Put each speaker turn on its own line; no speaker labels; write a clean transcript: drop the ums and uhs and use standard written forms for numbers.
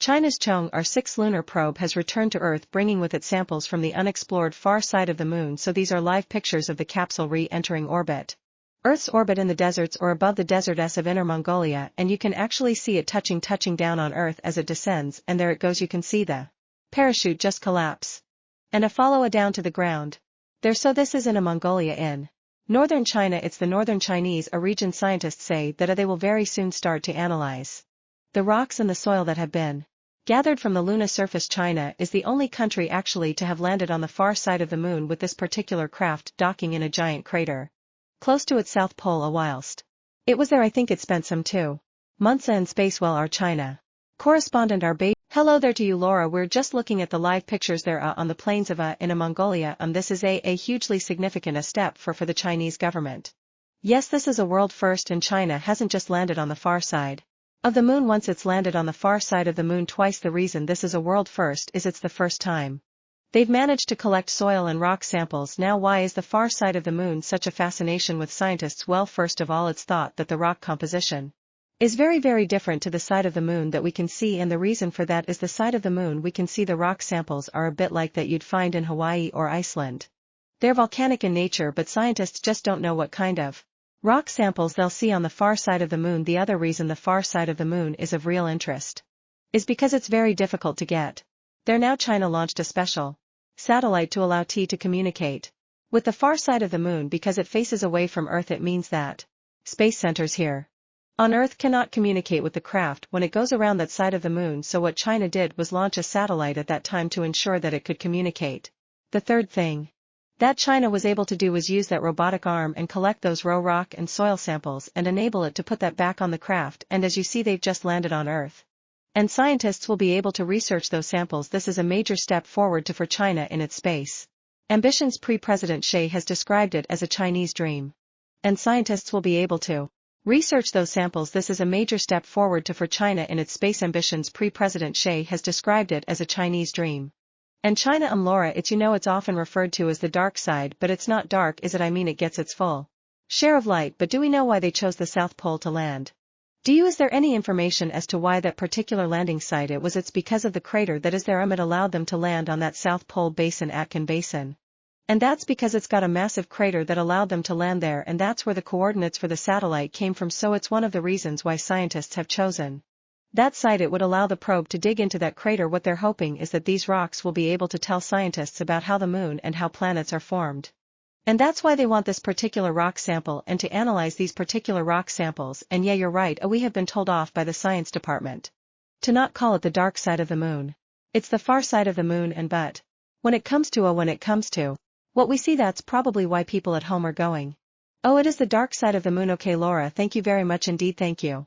China's Chang'e-6 lunar probe has returned to Earth, bringing with it samples from the unexplored far side of the Moon. So these are live pictures of the capsule re-entering orbit. Earth's orbit in the deserts or above the deserts of Inner Mongolia, and you can actually see it touching down on Earth as it descends, and there it goes. You can see the parachute just collapse. And a follow down to the ground. There, so this is Inner Mongolia in northern China. It's the northern Chinese a region. Scientists say that they will very soon start to analyze the rocks and the soil that have been gathered from the lunar surface. China is the only country actually to have landed on the far side of the Moon with this particular craft docking in a giant crater close to its south pole. Whilst it was there, I think it spent some 2 months in space. Well, our China correspondent, our baby. Hello there to you, Laura. We're just looking at the live pictures there on the plains of Inner Mongolia. This is a hugely significant step for the Chinese government. Yes, this is a world first, and China hasn't just landed on the far side of the Moon once, it's landed on the far side of the Moon twice. The reason this is a world first is it's the first time they've managed to collect soil and rock samples. Now, why is the far side of the Moon such a fascination with scientists? Well, first of all, it's thought that the rock composition is very, very different to the side of the Moon that we can see, and the reason for that is the side of the Moon we can see the rock samples are a bit like that you'd find in Hawaii or Iceland. They're volcanic in nature, but scientists just don't know what kind of rock samples they'll see on the far side of the Moon. The other reason the far side of the Moon is of real interest is because it's very difficult to get there. Now, China launched a special satellite to allow T to communicate with the far side of the Moon. Because it faces away from Earth, it means that space centers here on Earth cannot communicate with the craft when it goes around that side of the Moon. So what China did was launch a satellite at that time to ensure that it could communicate. The third thing that China was able to do was use that robotic arm and collect those raw rock and soil samples and enable it to put that back on the craft. And as you see, they've just landed on Earth, and scientists will be able to research those samples. This is a major step forward for China in its space ambitions. President Xi has described it as a Chinese dream, and scientists will be able to research those samples. This is a major step forward for China in its space ambitions. President Xi has described it as a Chinese dream. And China, Laura, it's it's often referred to as the dark side, but it's not dark, is it? I mean, it gets its full share of light. But do we know why they chose the South Pole to land? Is there any information as to why that particular landing site it was? It's because of the crater that is there. It allowed them to land on that South Pole basin, Atkin Basin. And that's because it's got a massive crater that allowed them to land there, and that's where the coordinates for the satellite came from. So it's one of the reasons why scientists have chosen that site. It would allow the probe to dig into that crater. What they're hoping is that these rocks will be able to tell scientists about how the Moon and how planets are formed. And that's why they want this particular rock sample and to analyze these particular rock samples. And yeah, you're right, we have been told off by the science department to not call it the dark side of the Moon. It's the far side of the Moon. And but when it comes to what we see, that's probably why people at home are going, oh, it is the dark side of the Moon. Okay, Laura, thank you very much indeed. Thank you.